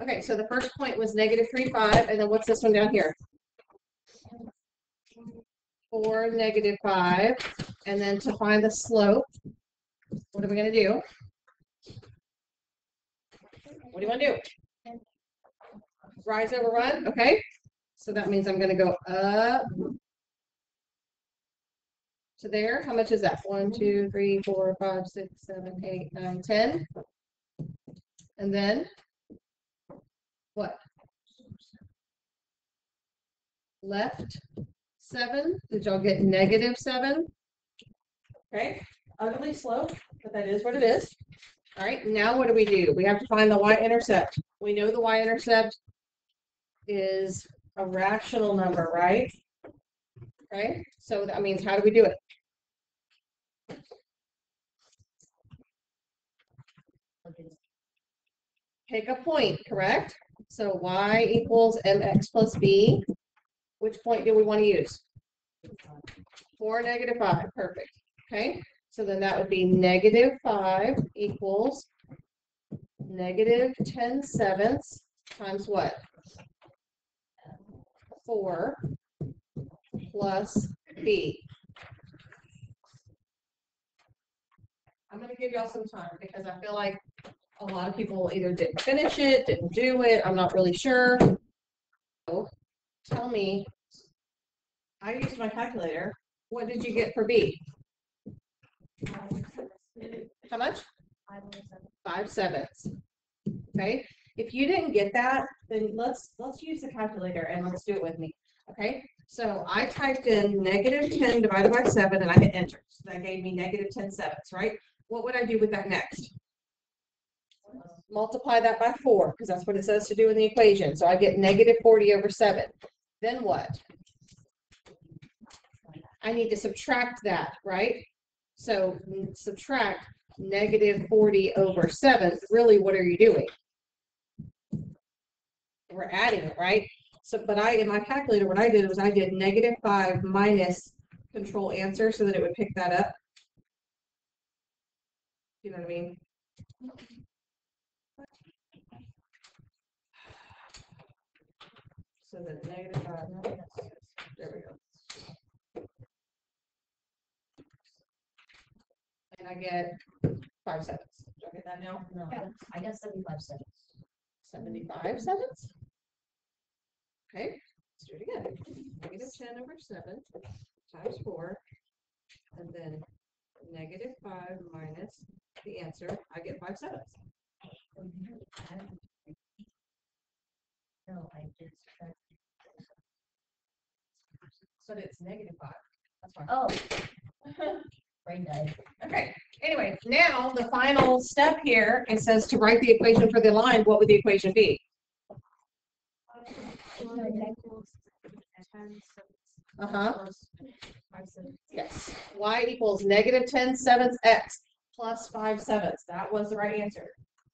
Okay, so the first point was negative 3, 5, and then what's this one down here? 4, negative 5, and then to find the slope, what are we going to do? What do you want to do? Rise over run, okay? So that means I'm going to go up to there. How much is that? 1, 2, 3, 4, 5, 6, 7, 8, 9, 10. And then what? Left 7. Did y'all get negative 7? Okay, ugly slope, but that is what it is. All right, now what do? We have to find the y-intercept. We know the y-intercept is a rational number, right? Okay, so that means how do we do it? Pick a point, correct? So y equals mx plus b. Which point do we want to use? 4, negative 5, perfect. Okay, so then that would be negative 5 equals negative 10/7 times what? 4 plus b. I'm going to give y'all some time because I feel like a lot of people either didn't finish it, didn't do it. I'm not really sure. So tell me, I used my calculator. What did you get for b? How much? 5/7. Okay. If you didn't get that, then let's use the calculator and let's do it with me. Okay. So I typed in negative 10 divided by 7 and I hit enter. So that gave me negative 10/7, right? What would I do with that next? Multiply that by 4 because that's what it says to do in the equation. So I get negative 40 over 7. Then what? I need to subtract that, right? So subtract negative 40 over 7. Really, what are you doing? We're adding it, right? So, but in my calculator, what I did was I did negative 5 minus control answer so that it would pick that up. You know what I mean? So that negative 5, there we go. And I get 5/7. Do I get that now? No, Yeah. I got 75/7. 75/7? Okay, let's do it again. Negative 10 over 7 times 4, and then negative 5 minus the answer. I get 5/7. No, I did. So it's negative 5. That's fine. Oh, brain died. Okay. Anyway, now the final step here, it says to write the equation for the line. What would the equation be? Yes. Y equals negative 10/7 x plus 5/7. That was the right answer.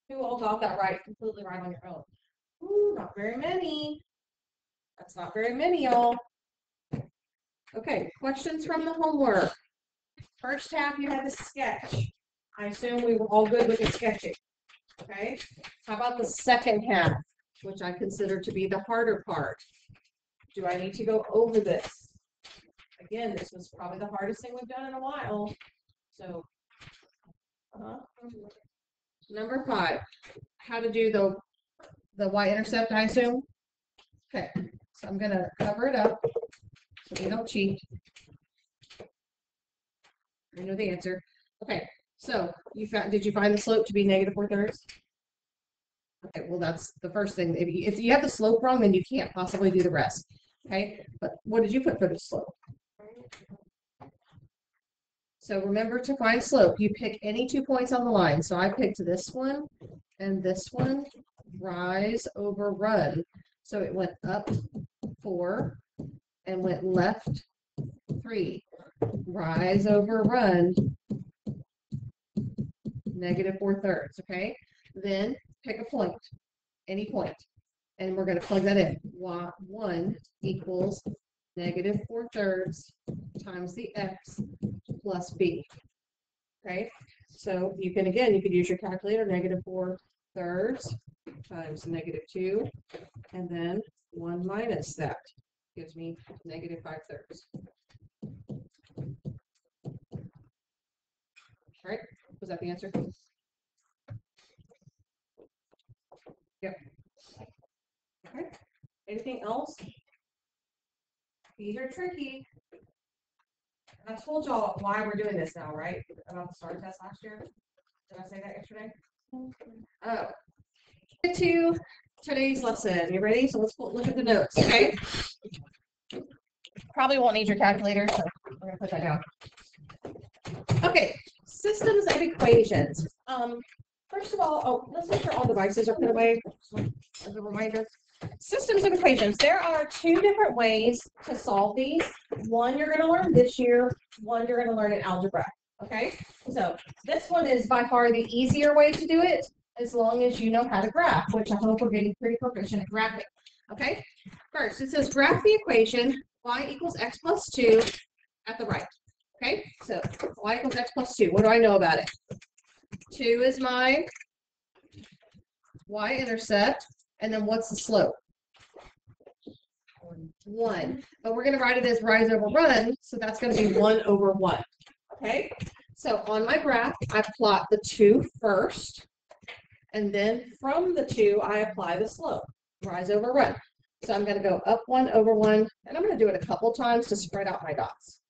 Who all got that right? Completely right on your own. Ooh, not very many. That's not very many, y'all. Okay, questions from the homework. First half, you had to sketch. I assume we were all good with the sketching. Okay. How about the second half, which I consider to be the harder part? Do I need to go over this? Again, this was probably the hardest thing we've done in a while. So, number 5, how to do the y-intercept, I assume. Okay, so I'm going to cover it up so we don't cheat. I know the answer. Okay, so did you find the slope to be negative 4/3? Okay, well that's the first thing. If you have the slope wrong, then you can't possibly do the rest. Okay, but what did you put for the slope? So remember to find slope. You pick any 2 points on the line. So I picked this one and this one. Rise over run. So it went up 4 and went left 3. Rise over run. Negative 4/3. Okay. Then pick a point, any point, and we're going to plug that in. Y1 equals negative 4/3 times the x plus b. Okay, so you could use your calculator. Negative 4/3 thirds times negative 2, and then 1 minus that gives me negative 5 thirds. All right, was that the answer? Yep. Okay. Anything else? These are tricky. I told y'all why we're doing this now, right? About the STAR test last year. Did I say that yesterday? Oh. Get to today's lesson. You ready? So let's look at the notes, okay? Probably won't need your calculator, so we're gonna put that down. Okay, systems of equations. First of all, let's make sure all devices are put away as a reminder. Systems of equations. There are two different ways to solve these. One you're going to learn this year, one you're going to learn in algebra. Okay, so this one is by far the easier way to do it, as long as you know how to graph, which I hope we're getting pretty proficient at graphing. Okay, first it says graph the equation y equals x plus 2 at the right. Okay, so y equals x plus 2. What do I know about it? 2 is my y-intercept, and then what's the slope? 1. But we're going to write it as rise over run, so that's going to be 1 over 1. Okay, so on my graph, I plot the 2 first, and then from the 2, I apply the slope, rise over run. So I'm going to go up 1 over 1, and I'm going to do it a couple times to spread out my dots.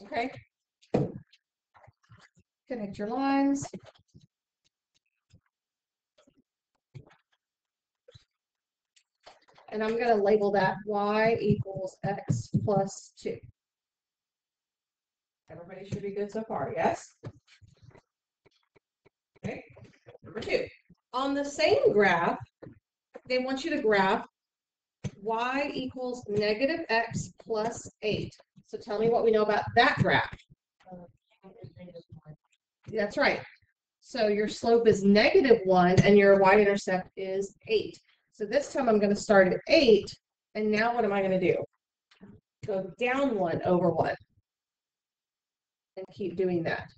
Okay, connect your lines. And I'm going to label that y equals x plus 2. Everybody should be good so far, yes? Okay, number 2. On the same graph, they want you to graph y equals negative x plus 8. So tell me what we know about that graph. That's right. So your slope is negative 1 and your y-intercept is 8. So this time I'm going to start at 8. And now what am I going to do? Go down 1 over 1. And keep doing that.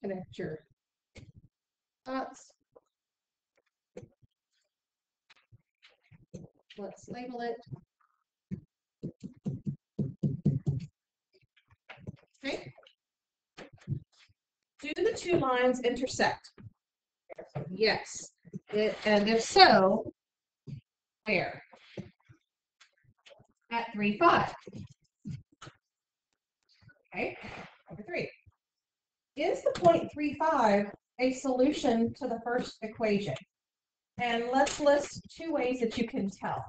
Connect your dots. Let's label it. Okay. Do the two lines intersect? Yes. And if so, where? At 3, 5. Okay. Number 3. Is the point 35 a solution to the first equation? And let's list 2 ways that you can tell.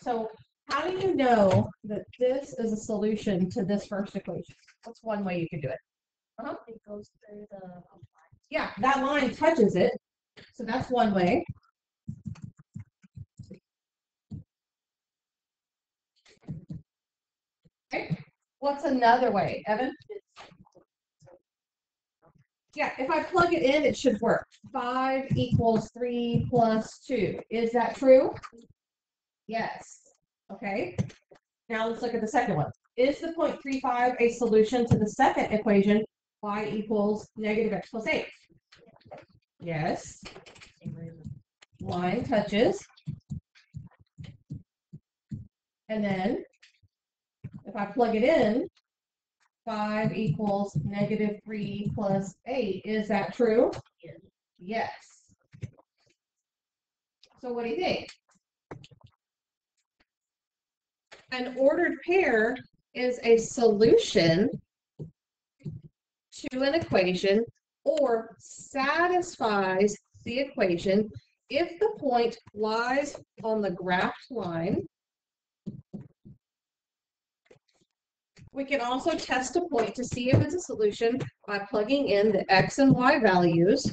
So how do you know that this is a solution to this first equation? What's one way you can do it? It goes through the line. Yeah, that line touches it. So that's one way. Okay. What's another way, Evan? Yeah, if I plug it in, it should work. 5 equals 3 plus 2. Is that true? Yes. Okay. Now let's look at the second one. Is the point 35 a solution to the second equation, y equals negative x plus 8? Yes. Line touches. And then if I plug it in, 5 equals negative 3 plus 8. Is that true? Yes. Yes. So what do you think? An ordered pair is a solution to an equation or satisfies the equation if the point lies on the graphed line. We can also test a point to see if it's a solution by plugging in the x and y values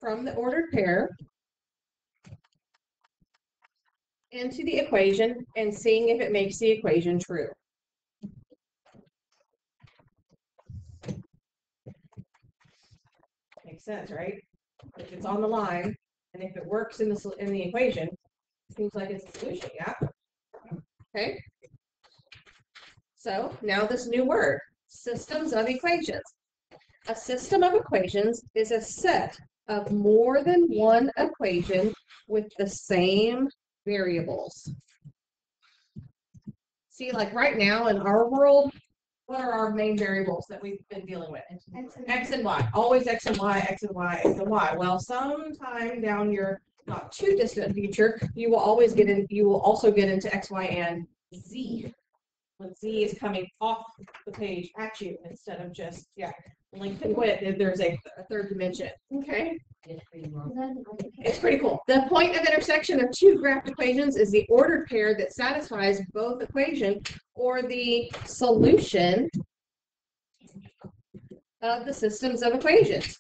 from the ordered pair into the equation and seeing if it makes the equation true. Makes sense, right? If it's on the line and if it works in the equation, it seems like it's a solution, yeah? Okay. So now this new word, systems of equations. A system of equations is a set of more than one equation with the same variables. See, like right now in our world, what are our main variables that we've been dealing with? X and Y. Always X and Y, X and Y, X and Y. Well, sometime down your not too distant future, you will also get into X, Y, and Z. When Z is coming off the page at you instead of just, length and width, if there's a third dimension. Okay? It's pretty cool. The point of intersection of two graphed equations is the ordered pair that satisfies both equation or the solution of the systems of equations.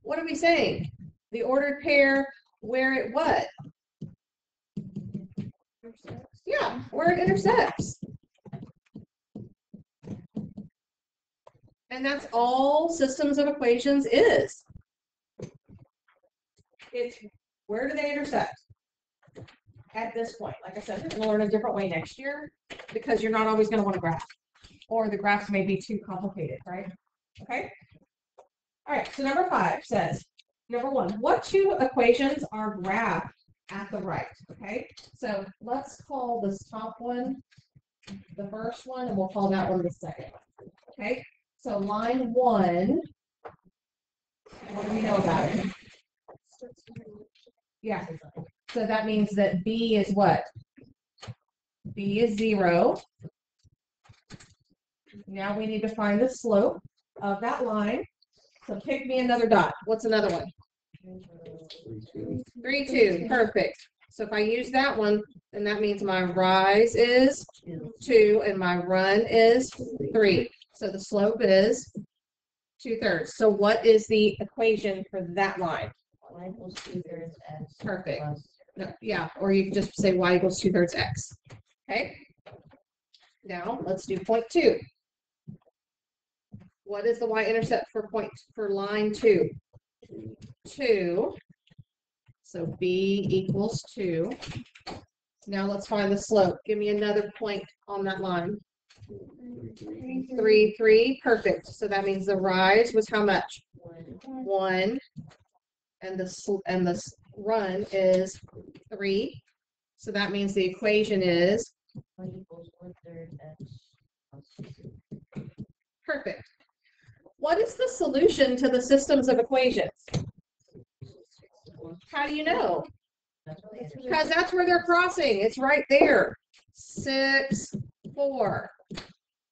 What are we saying? The ordered pair where it what? Yeah, where it intersects. And that's all systems of equations is. It's where do they intersect? At this point, like I said, we're going to learn a different way next year because you're not always going to want to graph, or the graphs may be too complicated, right? Okay. All right. So number 5 says, number 1, what two equations are graphed at the right? Okay. So let's call this top one the first one, and we'll call that one the second one. Okay. So line 1, what do we know about it? Yeah. So that means that B is what? B is 0. Now we need to find the slope of that line. So pick me another dot. What's another one? 3, 2. Perfect. So if I use that one, then that means my rise is 2 and my run is 3. So the slope is 2/3. So what is the equation for that line? Y equals 2/3 x. Perfect. No, yeah, or you can just say y equals 2/3 x. Okay. Now let's do point 2. What is the y-intercept for line 2? 2. So b equals 2. Now let's find the slope. Give me another point on that line. 3, 3. Perfect. So that means the rise was how much? 1. And the run is 3. So that means the equation is Y equals 1/3 x. perfect. What is the solution to the systems of equations? How do you know? Because that's where they're crossing. It's right there. 6, 4.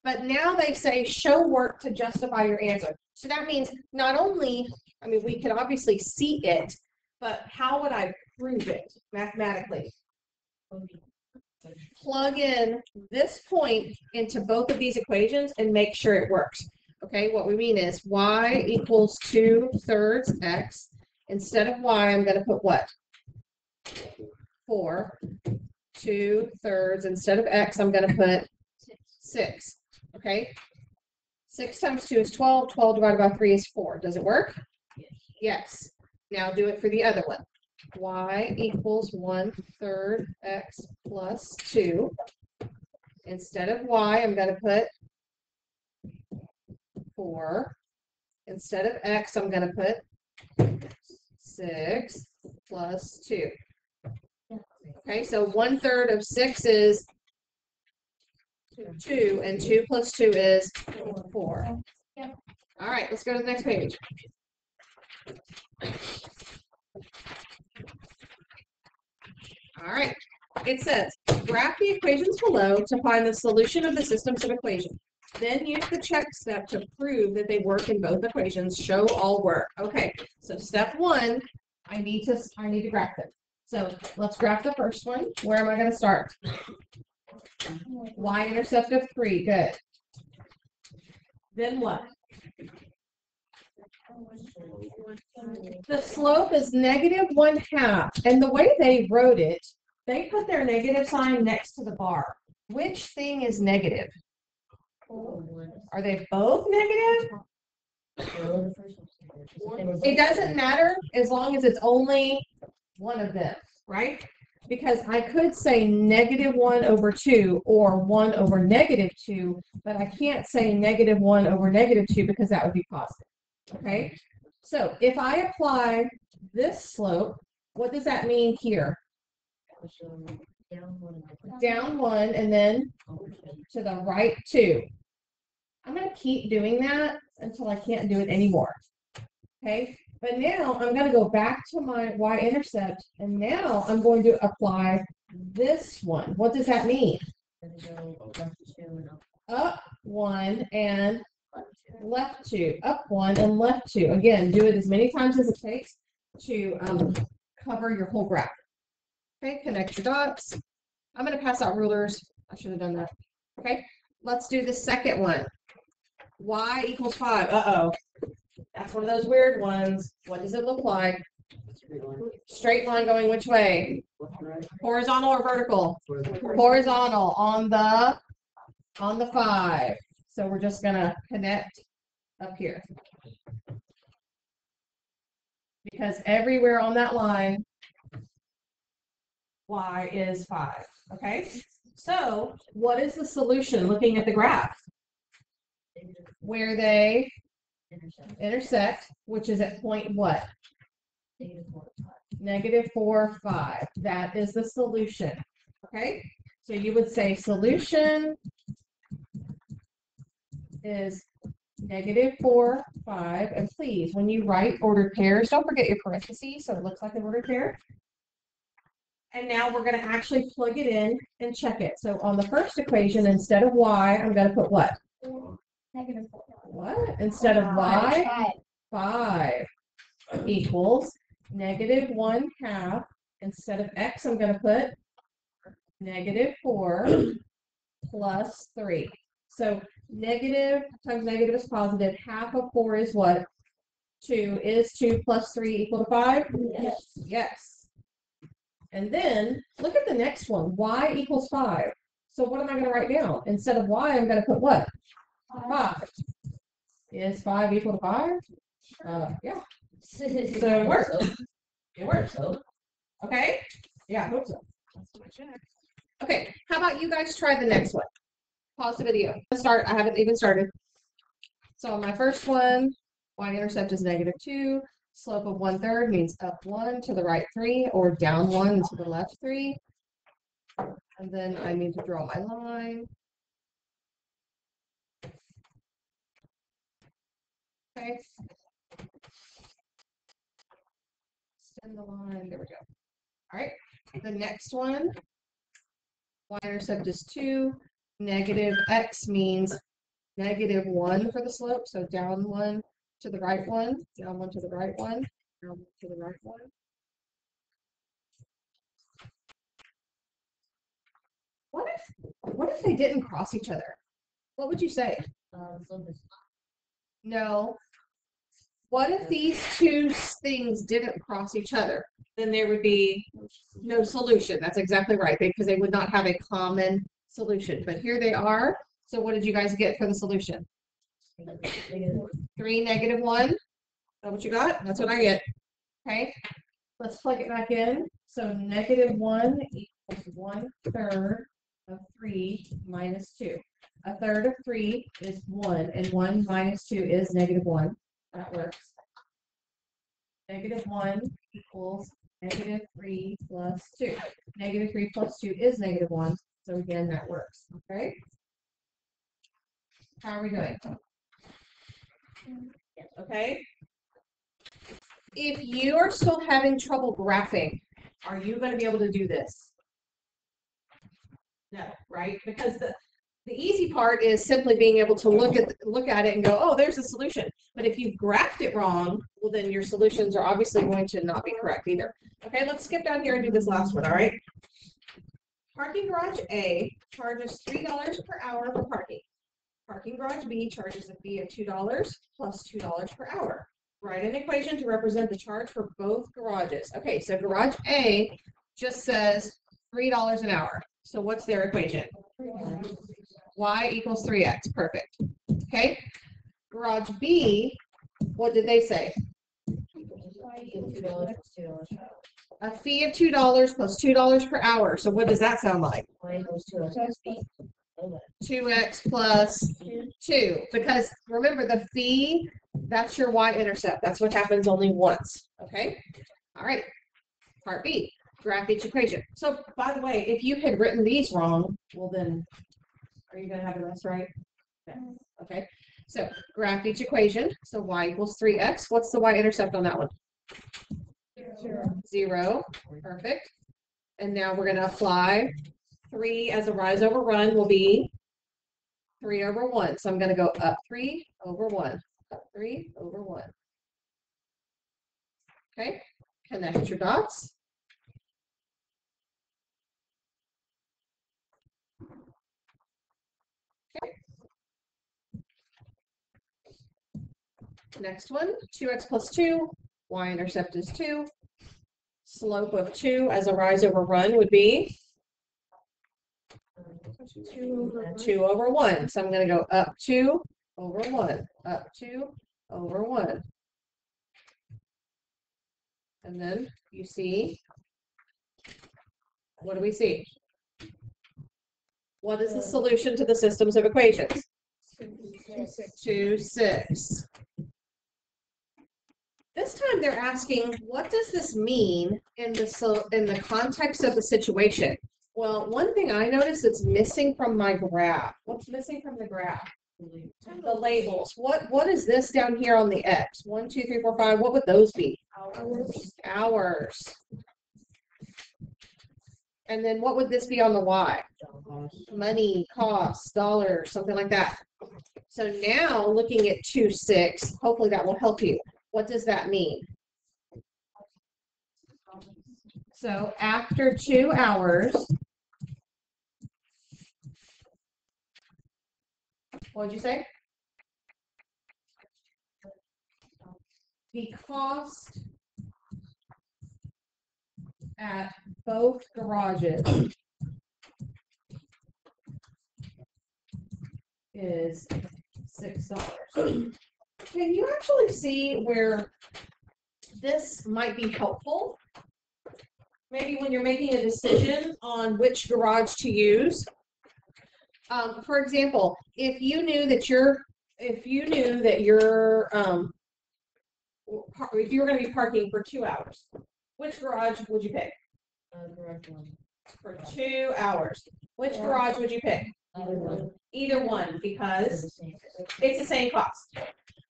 But now they say show work to justify your answer. So that means not only, we could obviously see it, but how would I prove it mathematically? Plug in this point into both of these equations and make sure it works. Okay, what we mean is y equals 2/3 x. Instead of y, I'm going to put what? 4. 2/3. Instead of x, I'm going to put 6. Okay. 6 times 2 is 12. 12 divided by 3 is 4. Does it work? Yes. Now do it for the other one. Y equals 1/3 x plus 2. Instead of y, I'm going to put 4. Instead of x, I'm going to put 6 plus 2. Okay, so 1/3 of 6 is 2, and 2 plus 2 is 4. All right, let's go to the next page. All right, it says, graph the equations below to find the solution of the systems of equations. Then use the check step to prove that they work in both equations. Show all work. Okay, so step 1, I need to graph them. So let's graph the first one. Where am I going to start? Y-intercept of 3. Good. Then what? The slope is -1/2. And the way they wrote it, they put their negative sign next to the bar. Which thing is negative? Are they both negative? It doesn't matter as long as it's only one of them, right? Because I could say -1/2 or 1/-2, but I can't say -1/-2 because that would be positive. Okay? So if I apply this slope, what does that mean here? So down one. Down 1 and then Over two. to the right 2. I'm going to keep doing that until I can't do it anymore. Okay? But now I'm going to go back to my y-intercept, and now I'm going to apply this one. What does that mean? Gonna go left two and up Up 1 and left two. left 2. Up 1 and left 2. Again, do it as many times as it takes to cover your whole graph. Okay, connect your dots. I'm going to pass out rulers. I should have done that. Okay, let's do the second one. Y = 5. Uh-oh. That's one of those weird ones. What does it look like? Straight line going which way? Horizontal or vertical? Horizontal on the 5. So we're just gonna connect up here. Because everywhere on that line, y is 5. Okay? So what is the solution looking at the graph? Where they intersect, which is at point what? -4, 5. That is the solution. Okay? So you would say solution is -4, 5. And please, when you write ordered pairs, don't forget your parentheses so it looks like an ordered pair. And now we're going to actually plug it in and check it. So on the first equation, instead of y, I'm going to put what? -4. What? Instead of y, 5 equals -1/2. Instead of x, I'm going to put -4 plus 3. So negative times negative is positive. Half of 4 is what? 2. Is 2 plus 3 = 5? Yes. Yes. And then look at the next one. Y = 5. So what am I going to write down? Instead of y, I'm going to put what? 5. Is 5 = 5? Yeah. So it works. It works. Okay? Yeah, I hope so. Okay, how about you guys try the next one? Pause the video. Let's start. I haven't even started. So on my first one, y-intercept is -2. Slope of 1/3 means up 1 to the right 3 or down 1 to the left 3. And then I need to draw my line. Okay. Extend the line. There we go. All right. The next one, y-intercept is 2. -x means -1 for the slope. So down 1 to the right 1, down 1 to the right 1, down 1 to the right 1. What if they didn't cross each other? What would you say? No. What if these two things didn't cross each other? Then there would be no solution. That's exactly right, because they would not have a common solution. But here they are. So what did you guys get for the solution? 3, -1. Is that what you got? That's what I get. Okay. Let's plug it back in. So -1 = 1/3 of 3 minus 2. 1/3 of 3 is 1, and 1 minus 2 is -1. That works. -1 equals -3 plus 2. -3 plus 2 is -1. So again, that works. Okay. How are we doing? Okay. If you are still having trouble graphing, are you going to be able to do this? No, right? Because the easy part is simply being able to look at it and go, oh, there's a solution. But if you've graphed it wrong, well, then your solutions are obviously going to not be correct either. Okay, let's skip down here and do this last one, all right? Parking garage A charges $3 per hour for parking. Parking garage B charges a fee of $2 plus $2 per hour. Write an equation to represent the charge for both garages. Okay, so garage A just says $3 an hour. So what's their equation? Y = 3x. Perfect. Okay. Garage B, what did they say? A fee of $2 plus $2 per hour. So what does that sound like? Y equals 2x plus 2. Because remember, the fee, that's your y-intercept. That's what happens only once. Okay? All right. Part B, graph each equation. So, by the way, if you had written these wrong, well then, are you going to have the rest right? Okay. So, graph each equation. So, y equals 3x. What's the y-intercept on that one? 0. Perfect. And now we're going to apply 3 as a rise over run will be 3 over 1. So I'm going to go up 3 over 1. Up 3 over 1. Okay. Connect your dots. Okay. Next one, 2x plus 2. Y-intercept is 2. Slope of 2 as a rise over run would be 2 over 1. So I'm going to go up 2 over 1. Up 2 over 1. And then you see, what do we see? What is the solution to the systems of equations? 2, 6. This time they're asking, what does this mean in the context of the situation? Well, one thing I noticed that's missing from my graph. What's missing from the graph? The labels. What is this down here on the X? 1, 2, 3, 4, 5. What would those be? Hours. And then what would this be on the Y? Money, costs, dollars, something like that. So now looking at 2, 6, hopefully that will help you. What does that mean? So after 2 hours, what did you say? The cost at both garages is $6. Can you actually see where this might be helpful? Maybe when you're making a decision on which garage to use. For example, if you knew that if you were going to be parking for 2 hours, which garage would you pick? For 2 hours. Which garage would you pick? Either one, because it's the same cost.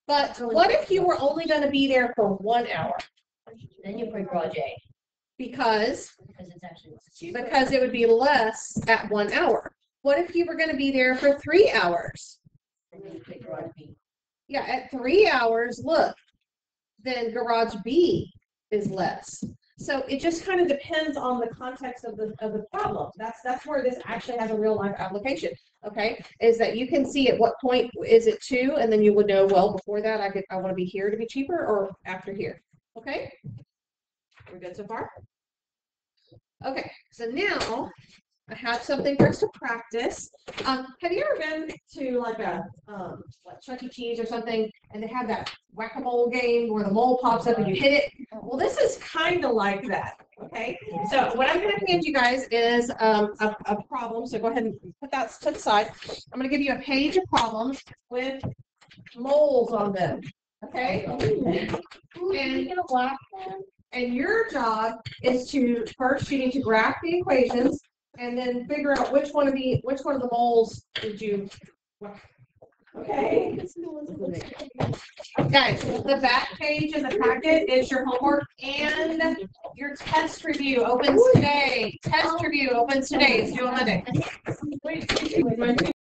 But what if you were only going to be there for 1 hour? Then you pick garage A. Because It's actually cheaper. because it would be less at 1 hour. What if you were going to be there for 3 hours? Then you pick garage B. Yeah, at 3 hours, look, then garage B is less. So it just kind of depends on the context of the problem. That's where this actually has a real life application. Okay, is that you can see at what point is it 2, and then you would know, well, before that I want to be here to be cheaper, or after here. Okay, we're good so far. Okay, so now I have something for us to practice. Have you ever been to like a like Chuck E. Cheese or something, and they have that whack-a-mole game where the mole pops up and you hit it? Well, this is kind of like that. Okay, so what I'm going to hand you guys is a problem. So go ahead and put that to the side. I'm going to give you a page of problems with moles on them. Okay, and your job is to first you need to graph the equations and then figure out which one of the moles did you. Okay. Guys, the back page in the packet is your homework and your test review opens today. Test review opens today. It's due on Monday.